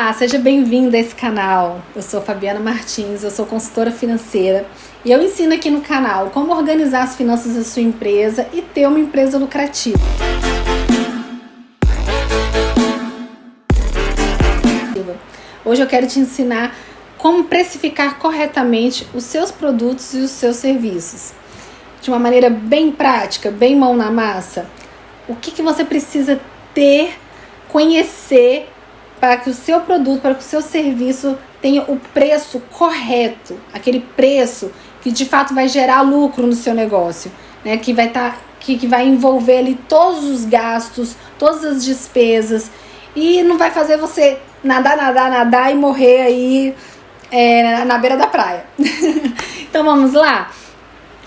Olá, seja bem-vindo a esse canal. Eu sou Fabiana Martins, eu sou consultora financeira e eu ensino aqui no canal como organizar as finanças da sua empresa e ter uma empresa lucrativa. Hoje eu quero te ensinar como precificar corretamente os seus produtos e os seus serviços. De uma maneira bem prática, bem mão na massa. O que você precisa ter, conhecer para que o seu produto, para que o seu serviço tenha o preço correto, aquele preço que de fato vai gerar lucro no seu negócio, né? Que vai envolver ali todos os gastos, todas as despesas e não vai fazer você nadar e morrer aí na beira da praia. Então vamos lá?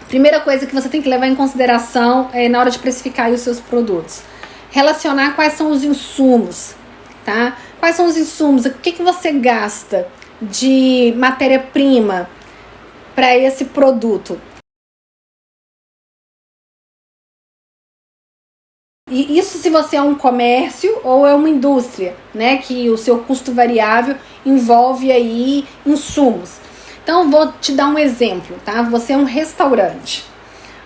Primeira coisa que você tem que levar em consideração na hora de precificar os seus produtos. Relacionar quais são os insumos, tá? Quais são os insumos? O que você gasta de matéria-prima para esse produto? E isso se você é um comércio ou é uma indústria, né? Que o seu custo variável envolve aí insumos. Então, vou te dar um exemplo, tá? Você é um restaurante.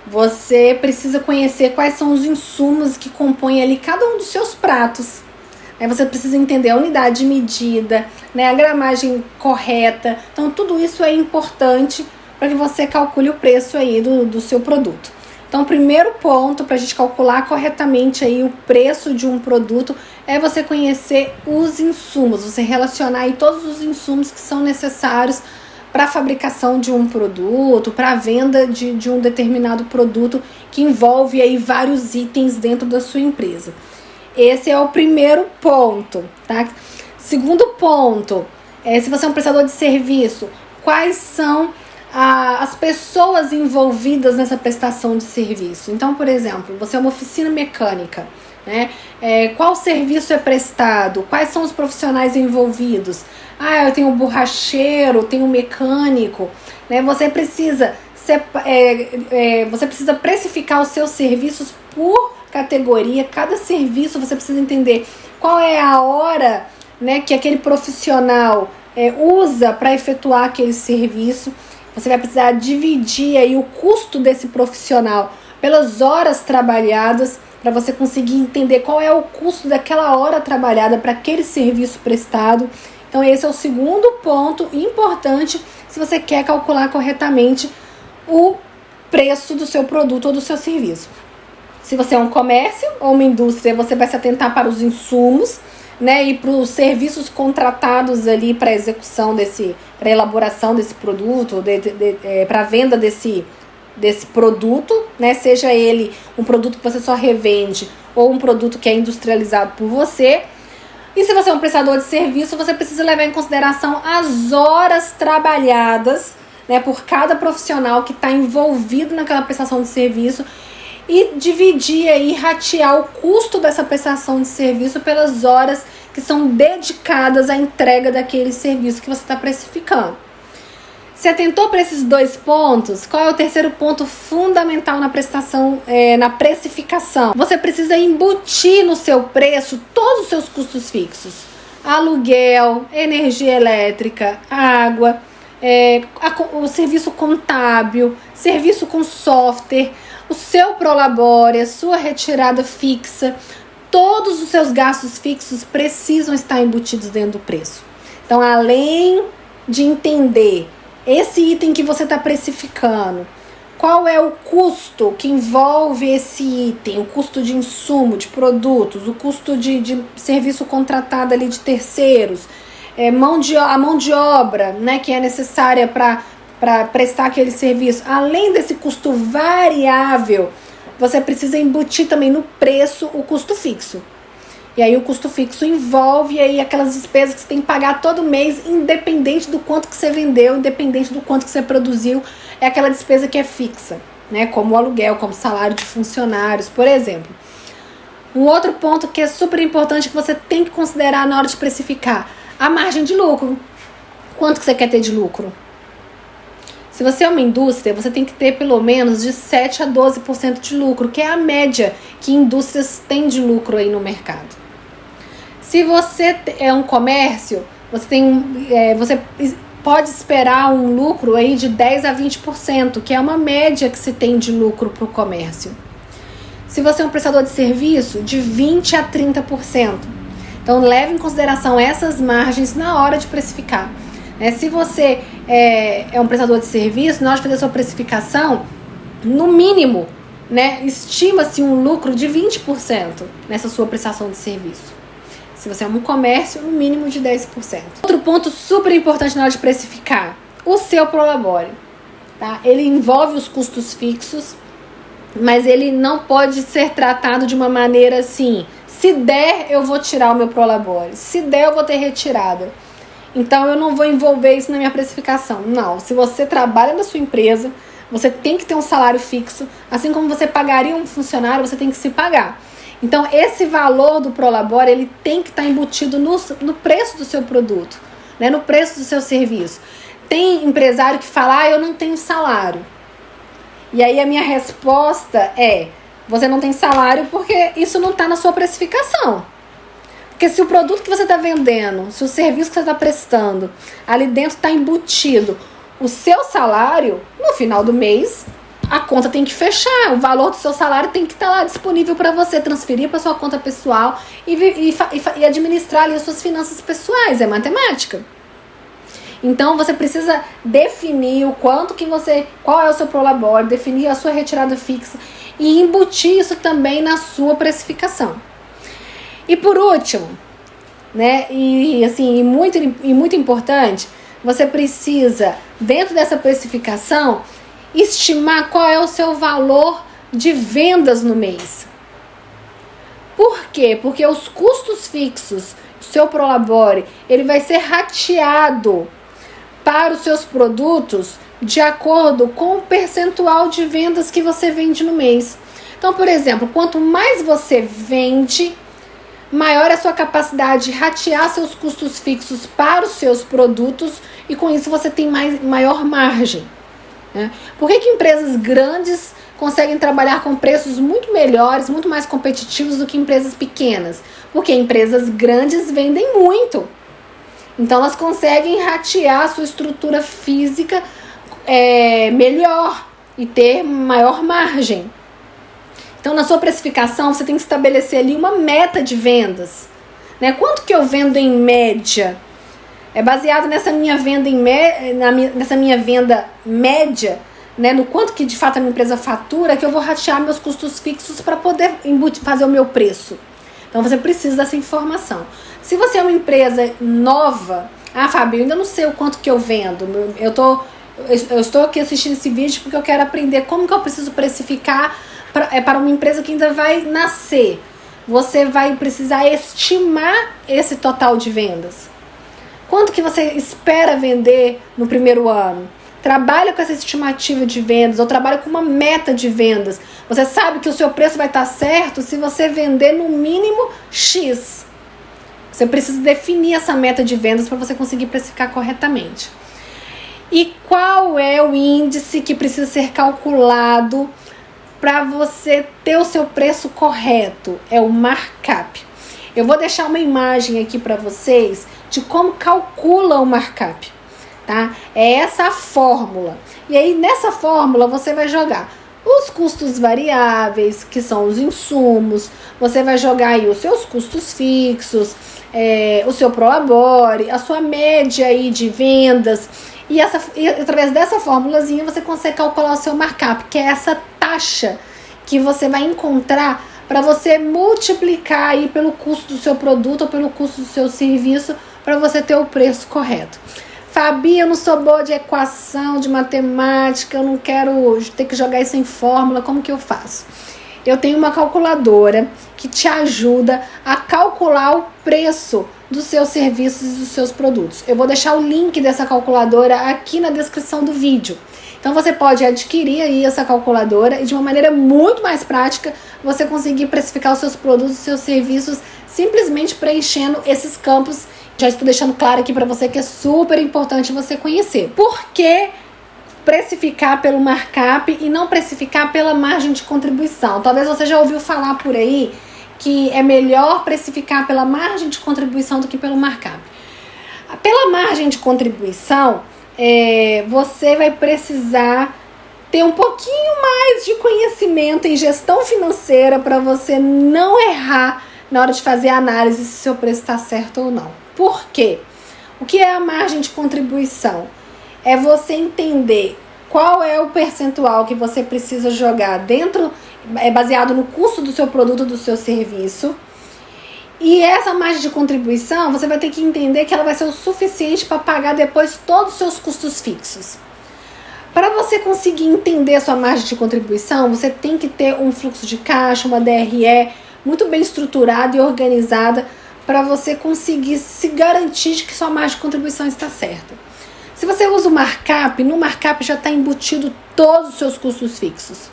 Você precisa conhecer quais são os insumos que compõem ali cada um dos seus pratos. Você precisa entender a unidade de medida, né, a gramagem correta. Então, tudo isso é importante para que você calcule o preço aí do seu produto. Então, o primeiro ponto para a gente calcular corretamente aí o preço de um produto é você conhecer os insumos, você relacionar aí todos os insumos que são necessários para a fabricação de um produto, para a venda de um determinado produto que envolve aí vários itens dentro da sua empresa. Esse é o primeiro ponto, tá? Segundo ponto, se você é um prestador de serviço, quais são as pessoas envolvidas nessa prestação de serviço? Então, por exemplo, você é uma oficina mecânica, né? Qual serviço é prestado? Quais são os profissionais envolvidos? Eu tenho um borracheiro, tenho um mecânico, né? Você precisa precificar os seus serviços por categoria. Cada serviço você precisa entender qual é a hora, né, que aquele profissional usa para efetuar aquele serviço. Você vai precisar dividir aí o custo desse profissional pelas horas trabalhadas para você conseguir entender qual é o custo daquela hora trabalhada para aquele serviço prestado. Então esse é o segundo ponto importante se você quer calcular corretamente o preço do seu produto ou do seu serviço. Se você é um comércio ou uma indústria, você vai se atentar para os insumos, né, e para os serviços contratados ali para a execução para a elaboração desse produto, para a venda desse produto, né, seja ele um produto que você só revende ou um produto que é industrializado por você. E se você é um prestador de serviço, você precisa levar em consideração as horas trabalhadas, né, por cada profissional que está envolvido naquela prestação de serviço e dividir aí, ratear o custo dessa prestação de serviço pelas horas que são dedicadas à entrega daquele serviço que você está precificando. Se atentou para esses dois pontos? Qual é o terceiro ponto fundamental na na precificação? Você precisa embutir no seu preço todos os seus custos fixos. Aluguel, energia elétrica, água, o serviço contábil, serviço com software, o seu prolabore, a sua retirada fixa. Todos os seus gastos fixos precisam estar embutidos dentro do preço. Então, além de entender esse item que você está precificando, qual é o custo que envolve esse item, o custo de insumo, de produtos, o custo de serviço contratado ali de terceiros, a mão de obra, né, que é necessária para prestar aquele serviço. Além desse custo variável, você precisa embutir também no preço o custo fixo. E aí o custo fixo envolve aí aquelas despesas que você tem que pagar todo mês, independente do quanto que você vendeu, independente do quanto que você produziu, é aquela despesa que é fixa, né? Como o aluguel, como salário de funcionários, por exemplo. Um outro ponto que é super importante que você tem que considerar na hora de precificar, a margem de lucro. Quanto que você quer ter de lucro? Se você é uma indústria, você tem que ter pelo menos de 7 a 12% de lucro, que é a média que indústrias têm de lucro aí no mercado. Se você é um comércio, você pode esperar um lucro aí de 10 a 20%, que é uma média que se tem de lucro para o comércio. Se você é um prestador de serviço, de 20 a 30%. Então, leve em consideração essas margens na hora de precificar. Se você é um prestador de serviço, na hora de fazer a sua precificação, no mínimo, estima-se um lucro de 20% nessa sua prestação de serviço. Se você é um comércio, no mínimo de 10%. Outro ponto super importante na hora de precificar, o seu prolabore. Tá? Ele envolve os custos fixos, mas ele não pode ser tratado de uma maneira assim, se der eu vou tirar o meu prolabore, se der eu vou ter retirada. Então eu não vou envolver isso na minha precificação. Não, se você trabalha na sua empresa, você tem que ter um salário fixo, assim como você pagaria um funcionário, você tem que se pagar. Então esse valor do prolabore, ele tem que estar embutido no preço do seu produto, no preço do seu serviço. Tem empresário que fala, eu não tenho salário. E aí a minha resposta é, você não tem salário porque isso não está na sua precificação. Porque se o produto que você está vendendo, se o serviço que você está prestando, ali dentro está embutido o seu salário, no final do mês, a conta tem que fechar. O valor do seu salário tem que estar lá disponível para você transferir para sua conta pessoal e administrar ali as suas finanças pessoais. É matemática. Então você precisa definir o quanto que qual é o seu prolabore, definir a sua retirada fixa e embutir isso também na sua precificação. E por último, muito importante, você precisa, dentro dessa precificação, estimar qual é o seu valor de vendas no mês. Por quê? Porque os custos fixos, o seu prolabore, ele vai ser rateado para os seus produtos de acordo com o percentual de vendas que você vende no mês. Então, por exemplo, quanto mais você vende, maior é a sua capacidade de ratear seus custos fixos para os seus produtos e com isso você tem maior margem. Por que empresas grandes conseguem trabalhar com preços muito melhores, muito mais competitivos do que empresas pequenas? Porque empresas grandes vendem muito. Então elas conseguem ratear a sua estrutura física melhor e ter maior margem. Então na sua precificação você tem que estabelecer ali uma meta de vendas. Quanto que eu vendo em média? É baseado nessa minha venda nessa minha venda média, no quanto que de fato a minha empresa fatura, que eu vou ratear meus custos fixos para poder fazer o meu preço. Então você precisa dessa informação. Se você é uma empresa nova, Fábio, eu ainda não sei o quanto que eu vendo. Eu estou aqui assistindo esse vídeo porque eu quero aprender como que eu preciso precificar para uma empresa que ainda vai nascer. Você vai precisar estimar esse total de vendas. Quanto que você espera vender no primeiro ano? Trabalha com essa estimativa de vendas ou trabalha com uma meta de vendas. Você sabe que o seu preço vai estar certo se você vender no mínimo X. Você precisa definir essa meta de vendas para você conseguir precificar corretamente. E qual é o índice que precisa ser calculado para você ter o seu preço correto? É o markup. Eu vou deixar uma imagem aqui para vocês de como calcula o markup, tá? É essa a fórmula. E aí nessa fórmula você vai jogar os custos variáveis, que são os insumos, você vai jogar aí os seus custos fixos, o seu prolabore, a sua média aí de vendas, e através dessa formulazinha você consegue calcular o seu markup, que é essa taxa que você vai encontrar para você multiplicar aí pelo custo do seu produto ou pelo custo do seu serviço para você ter o preço correto. Fabi, eu não sou boa de equação, de matemática, eu não quero ter que jogar isso em fórmula, como que eu faço? Eu tenho uma calculadora que te ajuda a calcular o preço dos seus serviços e dos seus produtos. Eu vou deixar o link dessa calculadora aqui na descrição do vídeo. Então você pode adquirir aí essa calculadora e de uma maneira muito mais prática você conseguir precificar os seus produtos e seus serviços simplesmente preenchendo esses campos. Já estou deixando claro aqui para você que é super importante você conhecer. Por que precificar pelo markup e não precificar pela margem de contribuição? Talvez você já ouviu falar por aí que é melhor precificar pela margem de contribuição do que pelo markup. margem de contribuição, você vai precisar ter um pouquinho mais de conhecimento em gestão financeira para você não errar na hora de fazer a análise se o seu preço está certo ou não. Por quê? O que é a margem de contribuição? É você entender qual é o percentual que você precisa jogar dentro, baseado no custo do seu produto, do seu serviço. E essa margem de contribuição, você vai ter que entender que ela vai ser o suficiente para pagar depois todos os seus custos fixos. Para você conseguir entender a sua margem de contribuição, você tem que ter um fluxo de caixa, uma DRE muito bem estruturada e organizada para você conseguir se garantir de que sua margem de contribuição está certa. Se você usa o markup, no markup já está embutido todos os seus custos fixos,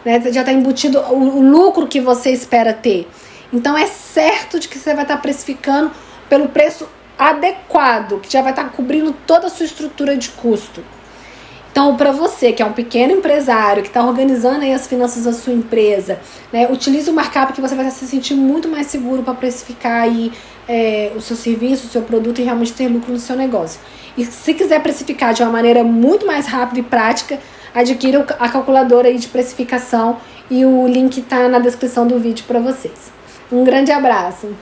né? Já está embutido o lucro que você espera ter. Então é certo de que você vai estar precificando pelo preço adequado, que já vai estar cobrindo toda a sua estrutura de custo. Então, para você que é um pequeno empresário, que está organizando aí as finanças da sua empresa, né, utilize o markup que você vai se sentir muito mais seguro para precificar aí, o seu serviço, o seu produto e realmente ter lucro no seu negócio. E se quiser precificar de uma maneira muito mais rápida e prática, adquira a calculadora aí de precificação e o link está na descrição do vídeo para vocês. Um grande abraço!